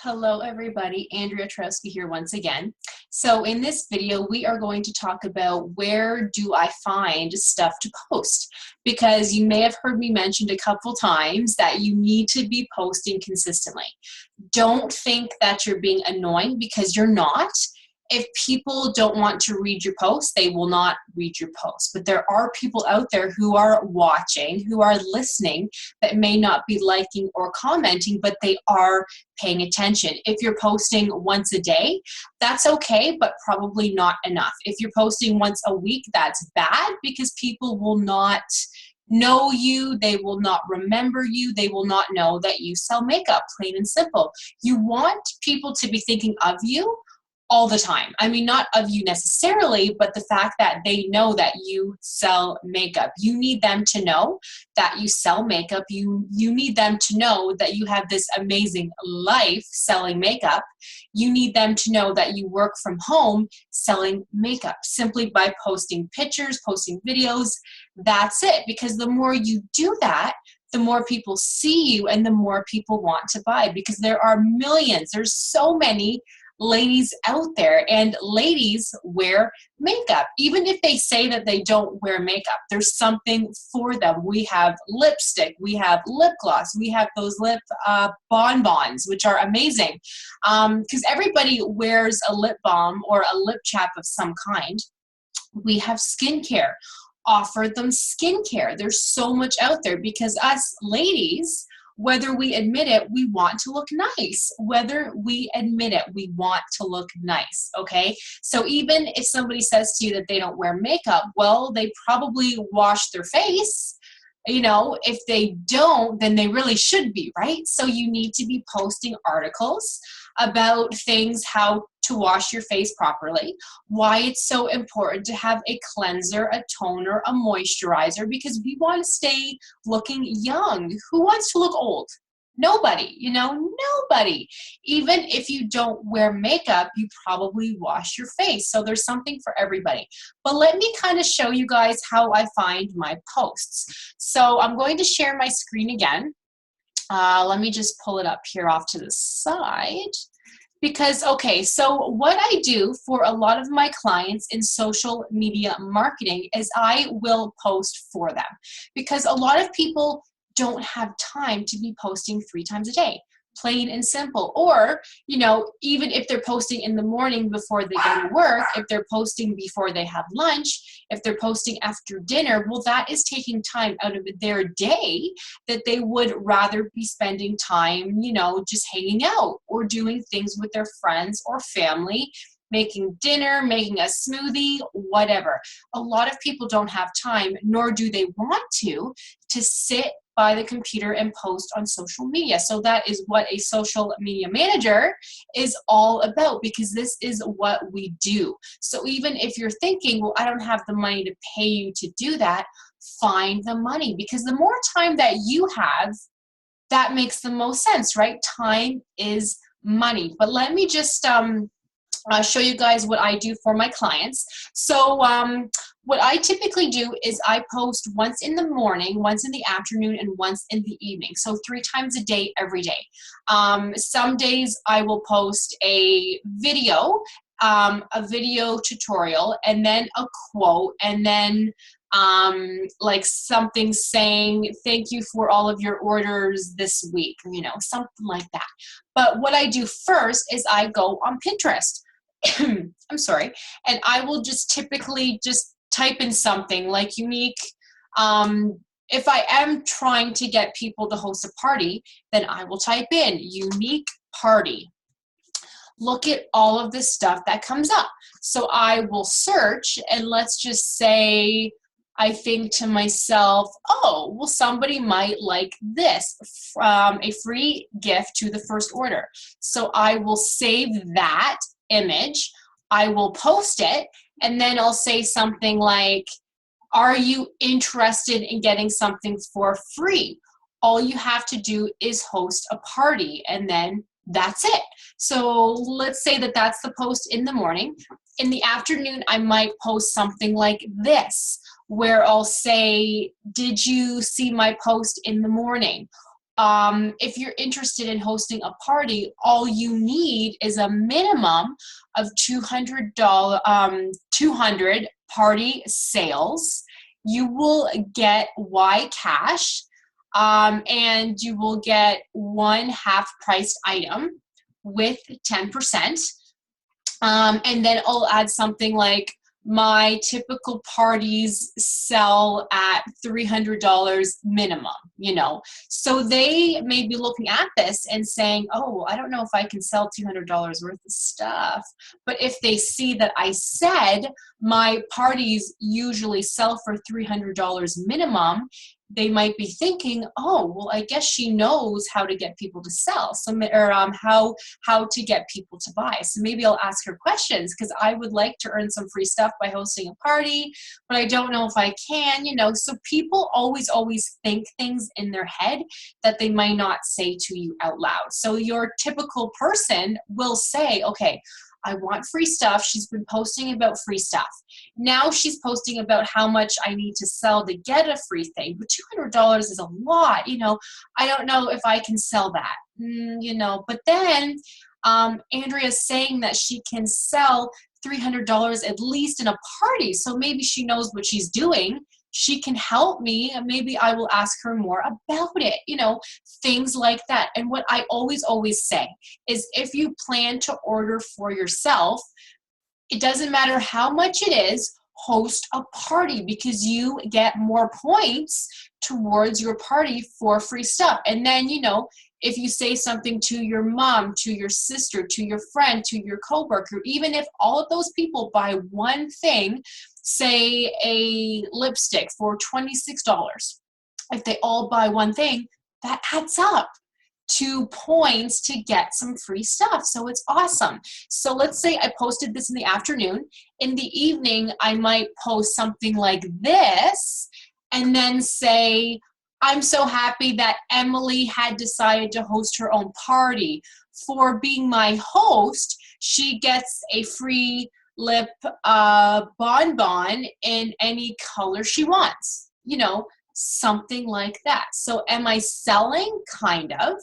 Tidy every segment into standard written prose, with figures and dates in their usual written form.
Hello everybody, Andrea Trotsky here once again. So in this video, we are going to talk about where do I find stuff to post, because you may have heard me mentioned a couple times that you need to be posting consistently. Don't think that you're being annoying, because you're not. If people don't want to read your posts, they will not read your posts. But there are people out there who are watching, who are listening, that may not be liking or commenting, but they are paying attention. If you're posting once a day, that's okay, but probably not enough. If you're posting once a week, that's bad, because people will not know you, they will not remember you, they will not know that you sell makeup, plain and simple. You want people to be thinking of you all the time. I mean, not of you necessarily, but the fact that they know that you sell makeup. You need them to know that you sell makeup. You need them to know that you have this amazing life selling makeup. You need them to know that you work from home selling makeup, simply by posting pictures, posting videos. That's it. Because the more you do that, the more people see you and the more people want to buy, because there are millions. There's so many ladies out there, and ladies wear makeup. Even if they say that they don't wear makeup, there's something for them. We have lipstick, we have lip gloss, we have those lip bonbons, which are amazing, because everybody wears a lip balm or a lip chap of some kind. We have skincare. Offer them skincare. There's so much out there, because us ladies, whether we admit it, we want to look nice. Whether we admit it, we want to look nice, okay? So even if somebody says to you that they don't wear makeup, well, they probably wash their face. You know, if they don't, then they really should be, right? So you need to be posting articles about things, how to wash your face properly, why it's so important to have a cleanser, a toner, a moisturizer, because we want to stay looking young. Who wants to look old? Nobody, you know, nobody. Even if you don't wear makeup, you probably wash your face. So there's something for everybody. But let me kind of show you guys how I find my posts. So I'm going to share my screen again. Let me just pull it up here off to the side. Because, okay, so what I do for a lot of my clients in social media marketing is I will post for them, because a lot of people don't have time to be posting 3 times a day, plain and simple. Or, you know, even if they're posting in the morning before they go to work, if they're posting before they have lunch, if they're posting after dinner, well, that is taking time out of their day that they would rather be spending time, you know, just hanging out or doing things with their friends or family, making dinner, making a smoothie, whatever. A lot of people don't have time, nor do they want to sit by the computer and post on social media. So that is what a social media manager is all about, because this is what we do. So even if you're thinking, well, I don't have the money to pay you to do that, find the money, because the more time that you have, that makes the most sense, right? Time is money. But let me just show you guys what I do for my clients. So what I typically do is I post once in the morning, once in the afternoon, and once in the evening. So 3 times a day, every day. Some days I will post a video tutorial, and then a quote, and then like something saying thank you for all of your orders this week, you know, something like that. But what I do first is I go on Pinterest. I'm sorry. And I will just typically just type in something like unique. If I am trying to get people to host a party, then I will type in unique party. Look at all of this stuff that comes up. So I will search, and let's just say I think to myself, oh, well, somebody might like this, a free gift to the first order. So I will save that image, I will post it, and then I'll say something like, are you interested in getting something for free? All you have to do is host a party, and then that's it. So let's say that that's the post in the morning. In the afternoon, I might post something like this, where I'll say, did you see my post in the morning? if you're interested in hosting a party, all you need is a minimum of $200 party sales. You will get Y cash, and you will get one half-priced item with 10%. And then I'll add something like, my typical parties sell at $300 minimum, you know. So they may be looking at this and saying, oh, well, I don't know if I can sell $200 worth of stuff. But if they see that I said my parties usually sell for $300 minimum, they might be thinking, oh, well, I guess she knows how to get people to sell, or how to get people to buy. So maybe I'll ask her questions, because I would like to earn some free stuff by hosting a party, but I don't know if I can, you know. So people always think things in their head that they might not say to you out loud. So your typical person will say, okay, I want free stuff. She's been posting about free stuff. Now she's posting about how much I need to sell to get a free thing. But $200 is a lot, you know. I don't know if I can sell that, you know. But then Andrea's saying that she can sell $300 at least in a party. So maybe she knows what she's doing. She can help me, and maybe I will ask her more about it, you know, things like that. And what I always say is, if you plan to order for yourself, it doesn't matter how much it is, host a party, because you get more points towards your party for free stuff. And then, you know, if you say something to your mom, to your sister, to your friend, to your coworker, even if all of those people buy one thing, say a lipstick for $26, if they all buy one thing, that adds up to points to get some free stuff. So it's awesome. So let's say I posted this in the afternoon. In the evening, I might post something like this, and then say, I'm so happy that Emily had decided to host her own party. For being my host, she gets a free lip bonbon in any color she wants, you know, something like that. So am I selling? Kind of.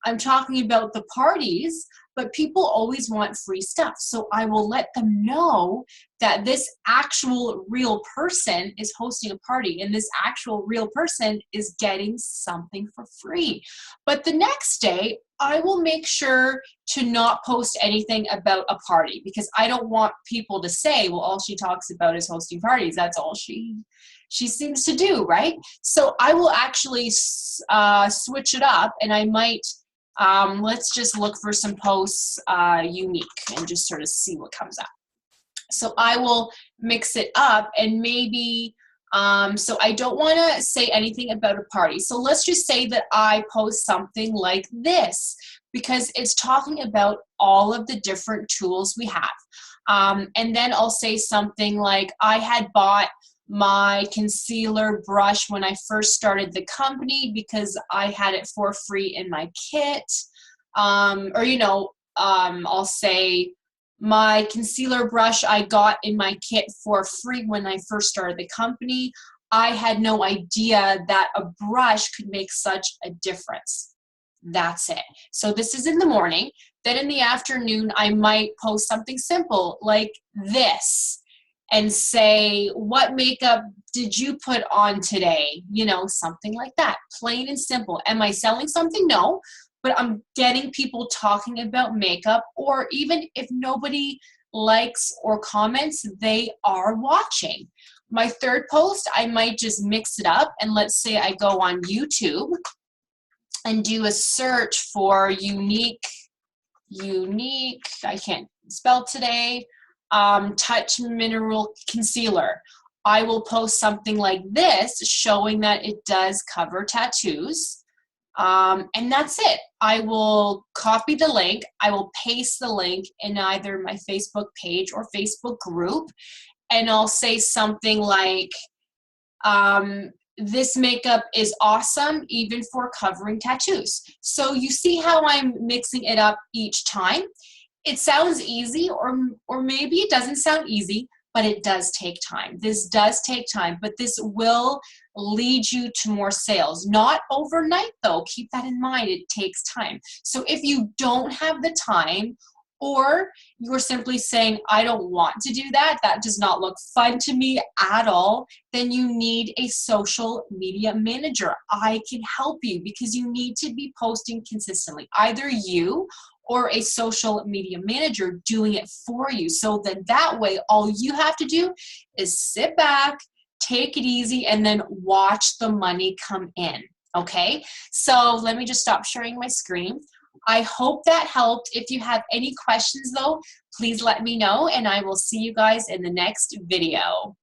I'm talking about the parties, but people always want free stuff. So I will let them know that this actual real person is hosting a party, and this actual real person is getting something for free. But the next day, I will make sure to not post anything about a party, because I don't want people to say, well, all she talks about is hosting parties. That's all she seems to do, right? So I will actually switch it up, and I might, let's just look for some posts unique and just sort of see what comes up. So I will mix it up, and maybe, so I don't want to say anything about a party. So let's just say that I post something like this, because it's talking about all of the different tools we have. And then I'll say something like, I had bought my concealer brush when I first started the company because I had it for free in my kit. Or, you know, I'll say, my concealer brush I got in my kit for free when I first started the company. I had no idea that a brush could make such a difference. That's it. So this is in the morning. Then in the afternoon, I might post something simple like this and say, what makeup did you put on today? You know, something like that. Plain and simple. Am I selling something? No. But I'm getting people talking about makeup, or even if nobody likes or comments, they are watching. My third post, I might just mix it up, and let's say I go on YouTube and do a search for unique, I can't spell today, Touch Mineral Concealer. I will post something like this showing that it does cover tattoos. And that's it. I will copy the link. I will paste the link in either my Facebook page or Facebook group. And I'll say something like, this makeup is awesome, even for covering tattoos. So you see how I'm mixing it up each time? It sounds easy, or maybe it doesn't sound easy, but it does take time. This does take time, but this will lead you to more sales. Not overnight though, keep that in mind, it takes time. So if you don't have the time, or you're simply saying, I don't want to do that, that does not look fun to me at all, then you need a social media manager. I can help you because you need to be posting consistently. Either you or a social media manager doing it for you. So then that way, all you have to do is sit back, take it easy, and then watch the money come in. Okay, so let me just stop sharing my screen. I hope that helped. If you have any questions though, please let me know, and I will see you guys in the next video.